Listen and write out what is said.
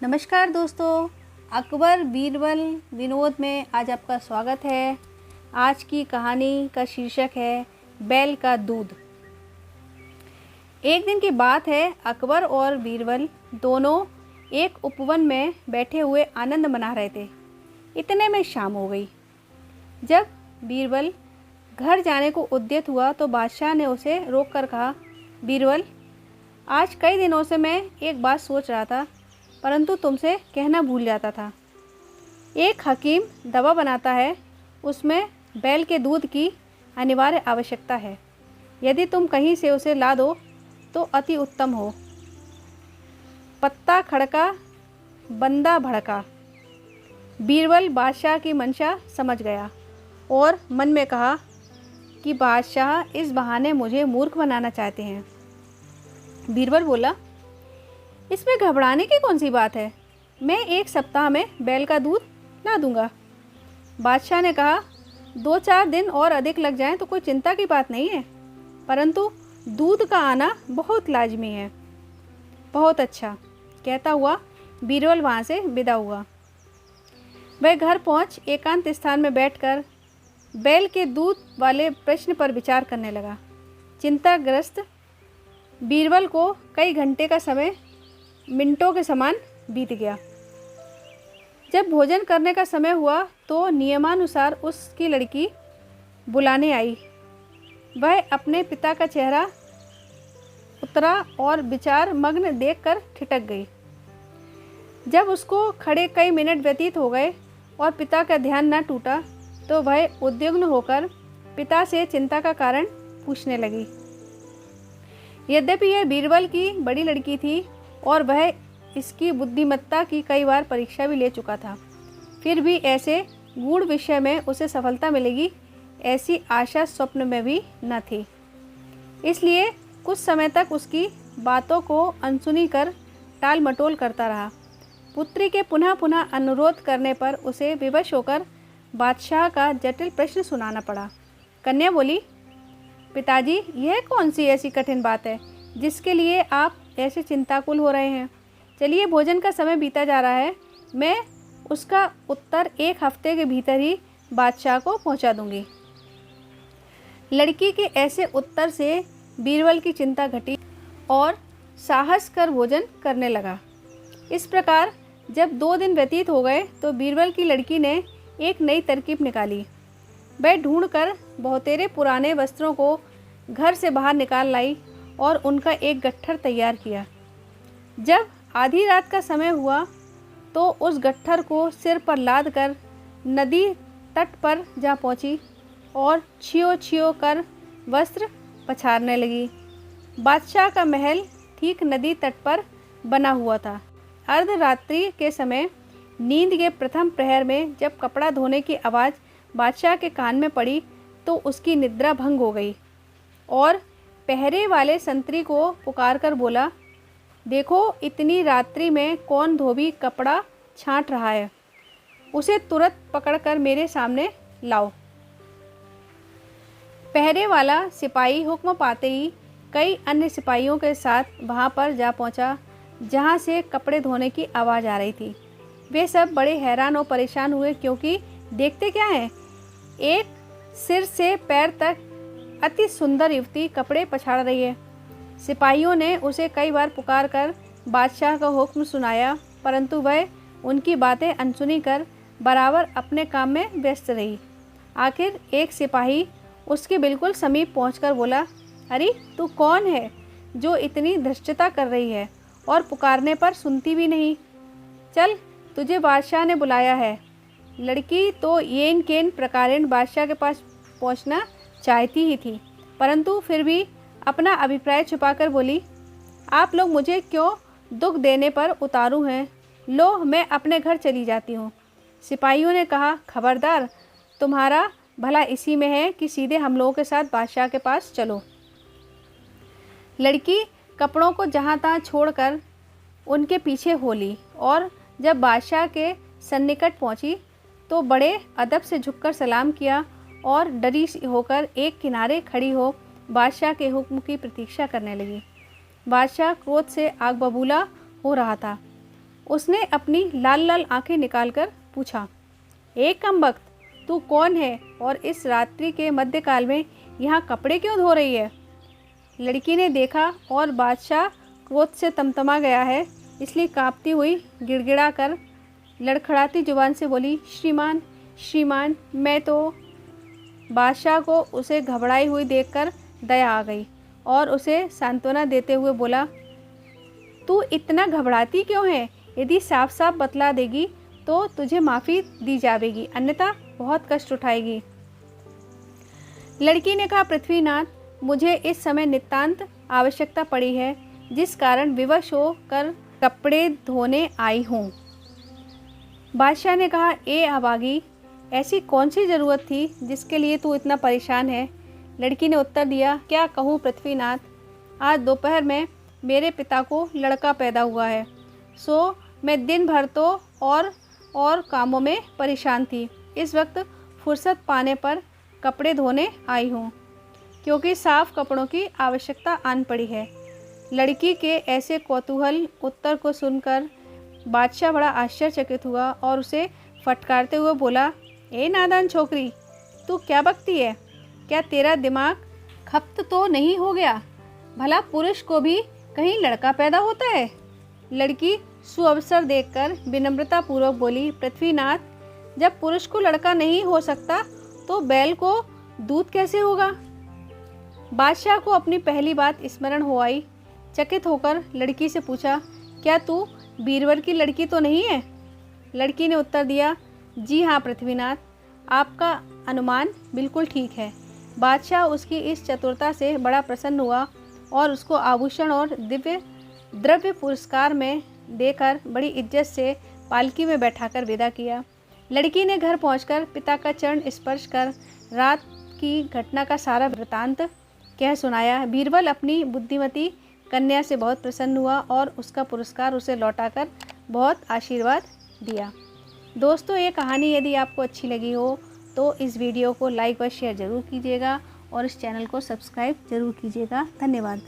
नमस्कार दोस्तों, अकबर बीरबल विनोद में आज आपका स्वागत है। आज की कहानी का शीर्षक है बैल का दूध। एक दिन की बात है, अकबर और बीरबल दोनों एक उपवन में बैठे हुए आनंद मना रहे थे। इतने में शाम हो गई। जब बीरबल घर जाने को उद्यत हुआ तो बादशाह ने उसे रोककर कहा, बीरबल, आज कई दिनों से मैं एक बात सोच रहा था, परंतु तुमसे कहना भूल जाता था। एक हकीम दवा बनाता है, उसमें बैल के दूध की अनिवार्य आवश्यकता है। यदि तुम कहीं से उसे ला दो तो अति उत्तम हो। पत्ता खड़का, बंदा भड़का। बीरबल बादशाह की मंशा समझ गया और मन में कहा कि बादशाह इस बहाने मुझे मूर्ख बनाना चाहते हैं। बीरबल बोला, इसमें घबराने की कौन सी बात है, मैं एक सप्ताह में बैल का दूध ला दूंगा। बादशाह ने कहा, 2-4 दिन और अधिक लग जाएं तो कोई चिंता की बात नहीं है, परंतु दूध का आना बहुत लाजमी है। बहुत अच्छा, कहता हुआ बीरबल वहाँ से विदा हुआ। वह घर पहुँच एकांत स्थान में बैठकर बैल के दूध वाले प्रश्न पर विचार करने लगा। चिंताग्रस्त बीरबल को कई घंटे का समय मिनटों के समान बीत गया। जब भोजन करने का समय हुआ तो नियमानुसार उसकी लड़की बुलाने आई। वह अपने पिता का चेहरा उतरा और विचार मग्न देखकर ठिठक गई। जब उसको खड़े कई मिनट व्यतीत हो गए और पिता का ध्यान न टूटा तो वह उद्विग्न होकर पिता से चिंता का कारण पूछने लगी। यद्यपि यह बीरबल की बड़ी लड़की थी और वह इसकी बुद्धिमत्ता की कई बार परीक्षा भी ले चुका था, फिर भी ऐसे गूढ़ विषय में उसे सफलता मिलेगी ऐसी आशा स्वप्न में भी न थी। इसलिए कुछ समय तक उसकी बातों को अनसुनी कर टाल मटोल करता रहा। पुत्री के पुनः पुनः अनुरोध करने पर उसे विवश होकर बादशाह का जटिल प्रश्न सुनाना पड़ा। कन्या बोली, पिताजी, यह कौन सी ऐसी कठिन बात है जिसके लिए आप ऐसे चिंताकुल हो रहे हैं। चलिए, भोजन का समय बीता जा रहा है, मैं उसका उत्तर 1 हफ्ते के भीतर ही बादशाह को पहुंचा दूंगी। लड़की के ऐसे उत्तर से बीरबल की चिंता घटी और साहस कर भोजन करने लगा। इस प्रकार जब 2 दिन व्यतीत हो गए तो बीरबल की लड़की ने एक नई तरकीब निकाली। वह ढूंढकर बहुतेरे पुराने वस्त्रों को घर से बाहर निकाल लाई और उनका एक गट्ठर तैयार किया। जब आधी रात का समय हुआ तो उस गट्ठर को सिर पर लाद कर नदी तट पर जा पहुंची और छियो छियो कर वस्त्र पछाड़ने लगी। बादशाह का महल ठीक नदी तट पर बना हुआ था। अर्धरात्रि के समय नींद के प्रथम प्रहर में जब कपड़ा धोने की आवाज़ बादशाह के कान में पड़ी तो उसकी निद्रा भंग हो गई और पहरे वाले संतरी को पुकार कर बोला, देखो, इतनी रात्रि में कौन धोबी कपड़ा छांट रहा है, उसे तुरंत पकड़कर मेरे सामने लाओ। पहरे वाला सिपाही हुक्म पाते ही कई अन्य सिपाहियों के साथ वहां पर जा पहुंचा जहां से कपड़े धोने की आवाज़ आ रही थी। वे सब बड़े हैरान और परेशान हुए, क्योंकि देखते क्या हैं, एक सिर से पैर तक अति सुंदर युवती कपड़े पछाड़ रही है। सिपाहियों ने उसे कई बार पुकार कर बादशाह का हुक्म सुनाया, परंतु वह उनकी बातें अनसुनी कर बराबर अपने काम में व्यस्त रही। आखिर एक सिपाही उसके बिल्कुल समीप पहुंचकर बोला, अरे तू कौन है जो इतनी धृष्टता कर रही है और पुकारने पर सुनती भी नहीं। चल, तुझे बादशाह ने बुलाया है। लड़की तो येन केन प्रकारेण बादशाह के पास पहुंचना चाहती ही थी, परंतु फिर भी अपना अभिप्राय छुपाकर बोली, आप लोग मुझे क्यों दुख देने पर उतारू हैं, लो मैं अपने घर चली जाती हूँ। सिपाहियों ने कहा, खबरदार, तुम्हारा भला इसी में है कि सीधे हम लोगों के साथ बादशाह के पास चलो। लड़की कपड़ों को जहाँ तहाँ छोड़कर उनके पीछे हो ली और जब बादशाह के सन्निकट पहुँची तो बड़े अदब से झुककर सलाम किया और डरी होकर एक किनारे खड़ी हो बादशाह के हुक्म की प्रतीक्षा करने लगी। बादशाह क्रोध से आग बबूला हो रहा था। उसने अपनी लाल लाल आंखें निकालकर पूछा, ए कमबख्त, तू कौन है और इस रात्रि के मध्यकाल में यहाँ कपड़े क्यों धो रही है? लड़की ने देखा और बादशाह क्रोध से तमतमा गया है, इसलिए कांपती हुई गिड़गिड़ा कर लड़खड़ाती जुबान से बोली, श्रीमान श्रीमान मैं तो। बादशाह को उसे घबराई हुई देखकर दया आ गई और उसे सांत्वना देते हुए बोला, तू इतना घबराती क्यों है? यदि साफ साफ बतला देगी तो तुझे माफ़ी दी जाएगी, अन्यथा बहुत कष्ट उठाएगी। लड़की ने कहा, पृथ्वीनाथ, मुझे इस समय नितांत आवश्यकता पड़ी है, जिस कारण विवश होकर कपड़े धोने आई हूँ। बादशाह ने कहा, ए अभागी, ऐसी कौन सी ज़रूरत थी जिसके लिए तू इतना परेशान है? लड़की ने उत्तर दिया, क्या कहूँ पृथ्वीनाथ, आज दोपहर में मेरे पिता को लड़का पैदा हुआ है, सो मैं दिन भर तो और कामों में परेशान थी। इस वक्त फुर्सत पाने पर कपड़े धोने आई हूँ, क्योंकि साफ़ कपड़ों की आवश्यकता आन पड़ी है। लड़की के ऐसे कौतूहल उत्तर को सुनकर बादशाह बड़ा आश्चर्यचकित हुआ और उसे फटकारते हुए बोला, ए नादान छोकरी, तू क्या बकती है? क्या तेरा दिमाग खप्त तो नहीं हो गया? भला पुरुष को भी कहीं लड़का पैदा होता है? लड़की सुअवसर देखकर विनम्रता पूर्वक बोली, पृथ्वीनाथ, जब पुरुष को लड़का नहीं हो सकता तो बैल को दूध कैसे होगा? बादशाह को अपनी पहली बात स्मरण हो आई। चकित होकर लड़की से पूछा, क्या तू बीरबल की लड़की तो नहीं है? लड़की ने उत्तर दिया, जी हाँ पृथ्वीनाथ, आपका अनुमान बिल्कुल ठीक है। बादशाह उसकी इस चतुरता से बड़ा प्रसन्न हुआ और उसको आभूषण और दिव्य द्रव्य पुरस्कार में देकर बड़ी इज्जत से पालकी में बैठाकर विदा किया। लड़की ने घर पहुंचकर पिता का चरण स्पर्श कर रात की घटना का सारा वृतांत कह सुनाया। बीरबल अपनी बुद्धिमती कन्या से बहुत प्रसन्न हुआ और उसका पुरस्कार उसे लौटाकर बहुत आशीर्वाद दिया। दोस्तों, ये कहानी यदि आपको अच्छी लगी हो तो इस वीडियो को लाइक व शेयर ज़रूर कीजिएगा और इस चैनल को सब्सक्राइब ज़रूर कीजिएगा। धन्यवाद।